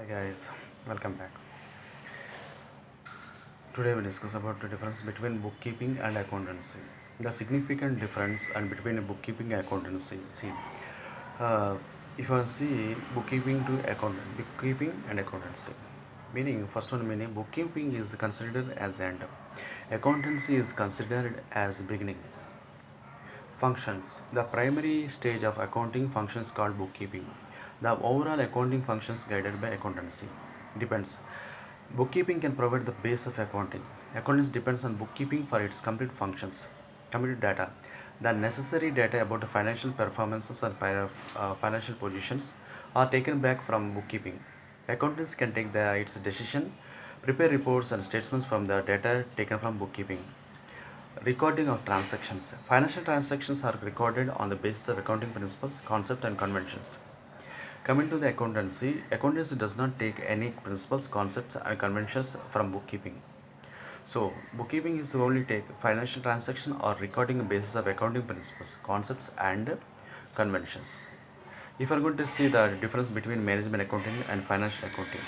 Hi guys, welcome back. Today we discuss about the difference between bookkeeping and accountancy. The significant difference and between bookkeeping and accountancy. See, uh, if you see bookkeeping and accountancy, meaning first one meaning bookkeeping is considered as end, accountancy is considered as beginning. Functions. The primary stage of accounting functions called bookkeeping. The overall accounting functions guided by accountancy. Depends. Bookkeeping can provide the base of accounting. Accounting depends on bookkeeping for its complete functions. Complete data. The necessary data about the financial performances and financial positions are taken back from bookkeeping. Accountants can take its decision, prepare reports and statements from the data taken from bookkeeping. Recording of transactions. Financial transactions are recorded on the basis of accounting principles, concepts, and conventions. Coming to the accountancy does not take any principles, concepts, and conventions from bookkeeping. So, bookkeeping is only take financial transaction or recording basis of accounting principles, concepts, and conventions. If you are going to see the difference between management accounting and financial accounting,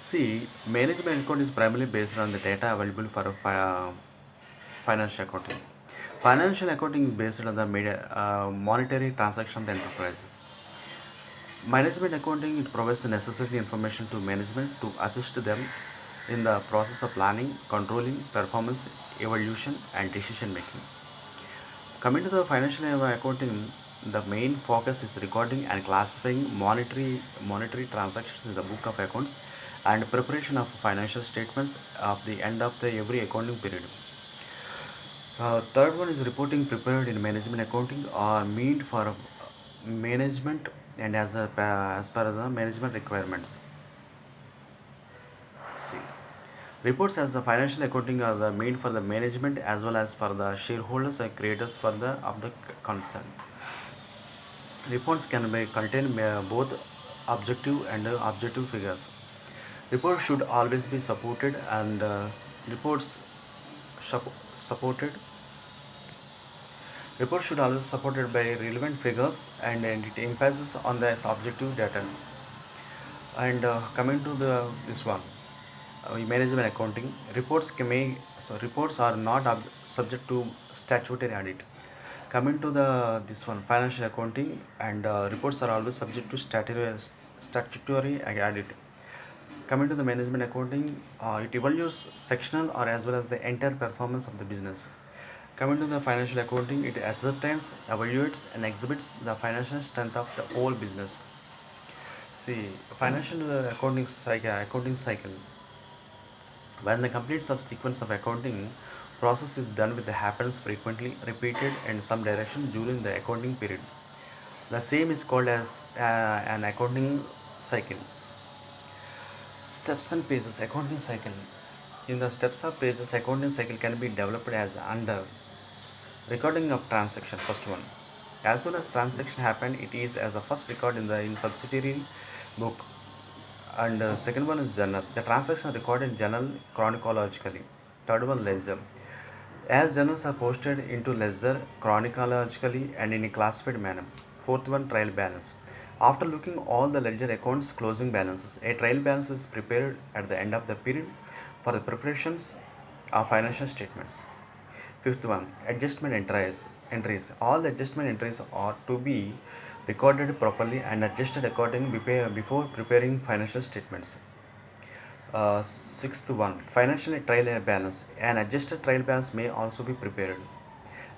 see, management account is primarily based on the data available for financial accounting. Financial accounting is based on the monetary transaction of the enterprise. Management accounting it provides the necessary information to management to assist them in the process of planning, controlling, performance, evaluation, and decision making. Coming to the financial accounting, the main focus is recording and classifying monetary transactions in the book of accounts and preparation of financial statements of the end of the every accounting period. Third one is reporting prepared in management accounting or meant for management and as per the management requirements. See, reports as the financial accounting are the made for the management as well as for the shareholders and creators for the of the concern. Reports can be contain both objective and objective figures. Reports should always be supported and reports supported Reports should always supported by relevant figures and it emphasizes on the objective data. And coming to the this one, management accounting reports are not subject to statutory audit. Coming to the this one financial accounting and reports are always subject to statutory audit. Coming to the management accounting, it evaluates sectional or as well as the entire performance of the business. Coming to the financial accounting, it ascertains, evaluates, and exhibits the financial strength of the whole business. See, financial accounting cycle. When the complete subsequence of accounting process is done with the happens frequently repeated in some direction during the accounting period. The same is called as an accounting cycle. Steps and phases accounting cycle. In the steps of phases, accounting cycle can be developed as under recording of transaction. First one, as soon as transaction happen, it is as a first record in subsidiary book. And second one is journal. The transaction recorded in journal chronologically. Third one, ledger. As journals are posted into ledger chronologically and in a classified manner. Fourth one, trial balance. After looking all the ledger accounts closing balances, a trial balance is prepared at the end of the period for the preparations of financial statements. Fifth one, adjustment entries. All the adjustment entries are to be recorded properly and adjusted accordingly before preparing financial statements. Sixth one, financial trial balance. An adjusted trial balance may also be prepared.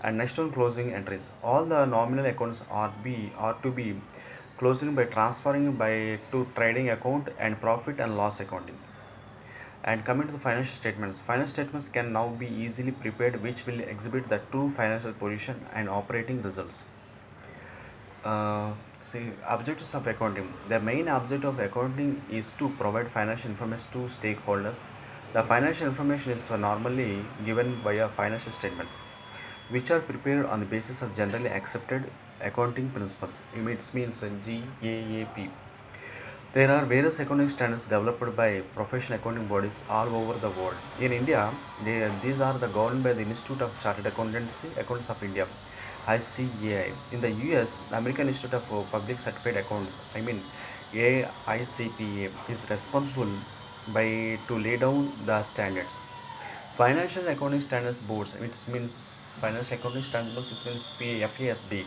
And next one, closing entries. All the nominal accounts are to be closing by transferring by to trading account and profit and loss accounting. And coming to the financial statements can now be easily prepared, which will exhibit the true financial position and operating results. See, objectives of accounting. The main objective of accounting is to provide financial information to stakeholders. The financial information is normally given via financial statements, which are prepared on the basis of generally accepted accounting principles. It means GAAP. There are various accounting standards developed by professional accounting bodies all over the world. In India, these are governed by the Institute of Chartered Accountants of India, ICAI. In the US, the American Institute of Public Certified Accounts, AICPA is responsible by to lay down the standards. Financial Accounting Standards Boards, which means Financial Accounting Standards is FASB,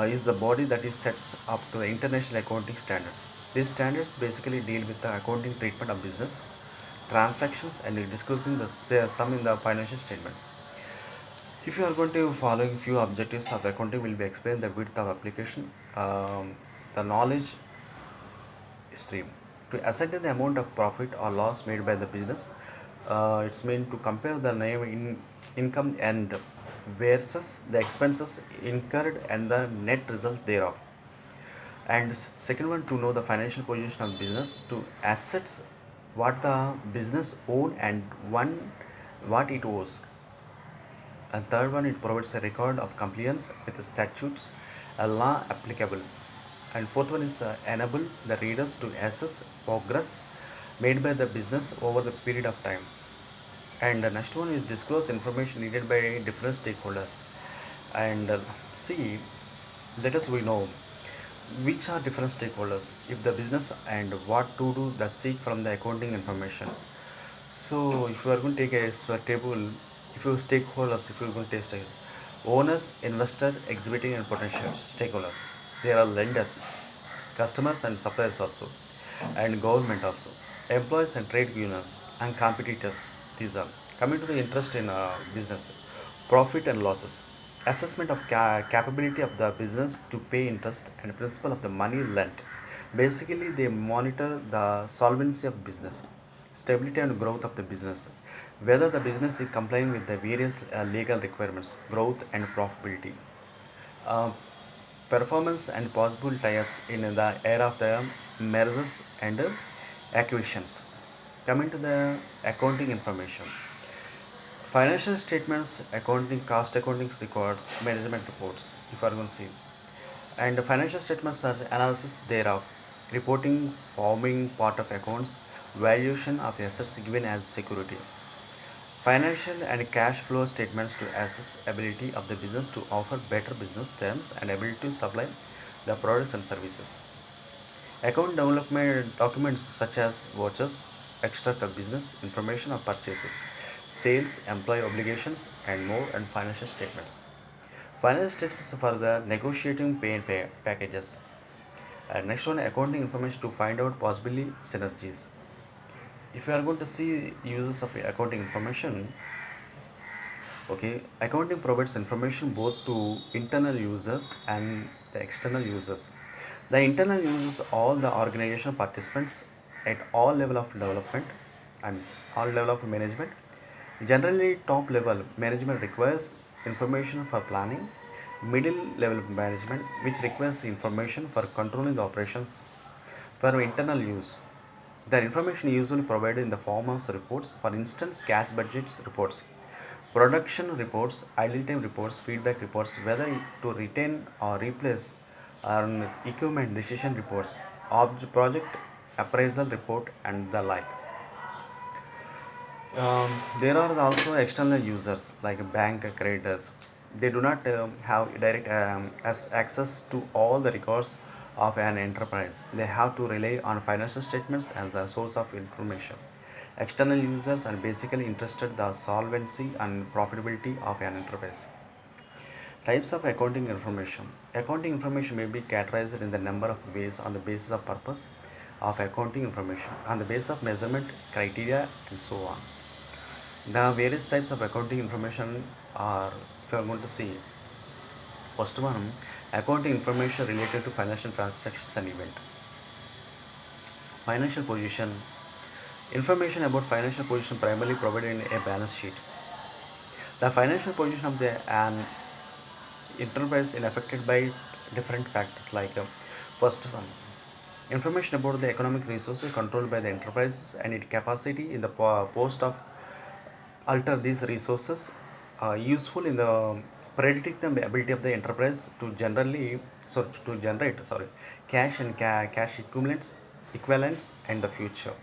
is the body that is sets up to the international accounting standards. These standards basically deal with the accounting treatment of business transactions and disclosing the sum in the financial statements. If you are going to following few objectives of accounting will be explained the width of application, the knowledge stream. To ascertain the amount of profit or loss made by the business, it's meant to compare the name in income and versus the expenses incurred and the net result thereof. And second one, to know the financial position of business, to assets what the business own and one what it owes. And third one, it provides a record of compliance with the statutes, a law applicable. And fourth one is enable the readers to assess progress made by the business over the period of time. And the next one is disclose information needed by different stakeholders. And see, let us we know which are different stakeholders if the business and what to do the seek from the accounting information. So if you are going to take a table, if you stakeholders, if you are going to take owners, investor, exhibiting and potential stakeholders, there are lenders, customers and suppliers also, and government also, employees and trade unions and competitors. These are coming to the interest in business, profit and losses, assessment of capability of the business to pay interest and principal of the money lent. Basically, they monitor the solvency of business, stability and growth of the business, whether the business is complying with the various legal requirements, growth and profitability, uh, performance and possible tie-ups in the era of the mergers and acquisitions. Coming to the accounting information, financial statements, accounting, cost accounting records, management reports, if you are going to see, and the financial statements are analysis thereof, reporting forming part of accounts, valuation of the assets given as security. Financial and cash flow statements to assess ability of the business to offer better business terms and ability to supply the products and services. Account development documents such as vouchers, extract of business information of purchases, sales, employee obligations, and more, and financial statements. Financial statements for the negotiating pay and pay packages. And next one, accounting information to find out possibly synergies. If you are going to see uses of accounting information, okay, accounting provides information both to internal users and the external users. The internal users, all the organization participants at all level of development and all level of management. Generally, top level management requires information for planning, middle level management which requires information for controlling the operations. For internal use, the information usually provided in the form of reports, for instance, cash budgets reports, production reports, idle time reports, feedback reports, whether to retain or replace or equipment decision reports, project appraisal report, and the like. There are also external users like bank creditors. They do not have direct access to all the records of an enterprise. They have to rely on financial statements as the source of information. External users are basically interested in the solvency and profitability of an enterprise. Types of accounting information. Accounting information may be categorized in the number of ways on the basis of purpose of accounting information, on the basis of measurement criteria, and so on. The various types of accounting information are, if you are going to see, first one, accounting information related to financial transactions and event. Financial position. Information about financial position primarily provided in a balance sheet. The financial position of an enterprise is affected by different factors like first one, information about the economic resources controlled by the enterprises and its capacity in the post of alter these resources useful in the predicting the ability of the enterprise to generate cash and cash equivalents in the future.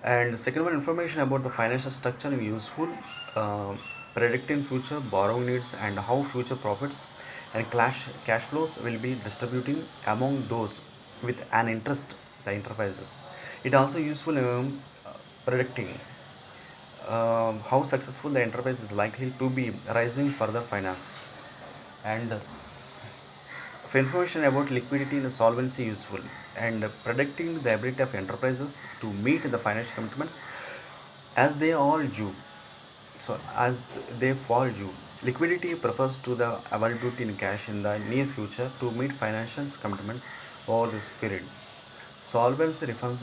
And second one, information about the financial structure and useful uh, predicting future borrowing needs and how future profits and cash flows will be distributing among those with an interest the enterprises. It also useful in predicting how successful the enterprise is likely to be rising further finance and for information about liquidity and solvency useful and predicting the ability of enterprises to meet the financial commitments as they all due. So as they fall due, liquidity refers to the availability in cash in the near future to meet financial commitments over this period. Solvency refers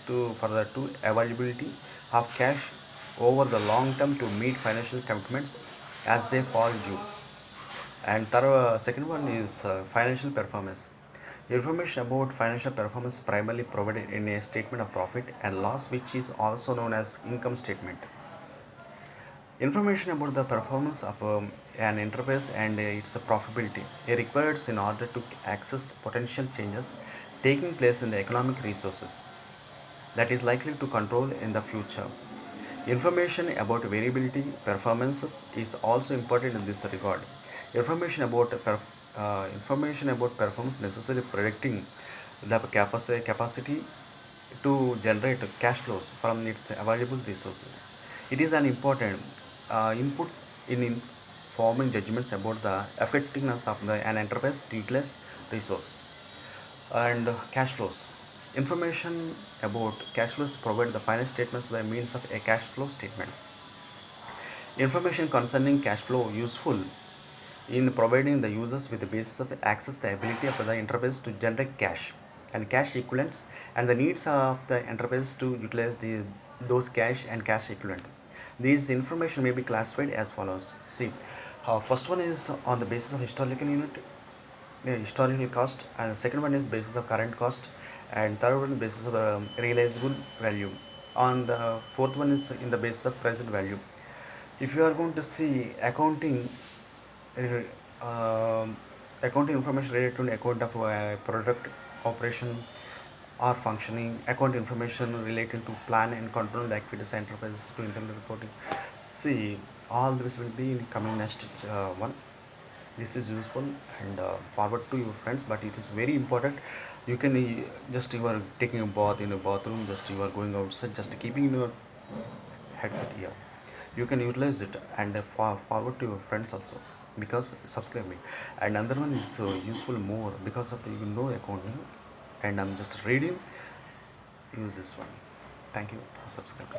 to further to availability of cash over the long term to meet financial commitments as they fall due. And second one is financial performance. Information about financial performance primarily provided in a statement of profit and loss, which is also known as income statement. Information about the performance of an enterprise and its profitability are required in order to access potential changes taking place in the economic resources that is likely to control in the future. Information about variability performances is also important in this regard. Information about performance necessary predicting the capacity to generate cash flows from its available resources. It is an important input in forming judgments about the effectiveness of an enterprise to utilize resource and cash flows. Information about cash flows provide the finance statements by means of a cash flow statement. Information concerning cash flow useful in providing the users with the basis of access the ability of the enterprise to generate cash and cash equivalents and the needs of the enterprise to utilize those cash and cash equivalent. These information may be classified as follows. See, first one is on the basis of historical cost, and the second one is basis of current cost, and third one is basis of realizable value. On the fourth one is in the basis of present value. If you are going to see uh, um, accounting information related to an account of product operation or functioning, account information related to plan and control the activities enterprises to internal reporting. See, all this will be in coming next one. This is useful and forward to your friends, but it is very important. You can just you are taking a bath in a bathroom, just you are going outside, just keeping your headset here, you can utilize it and forward to your friends also, because subscribe me. And another one is useful more because of the you know accounting and I'm just reading, use this one. Thank you for subscribing.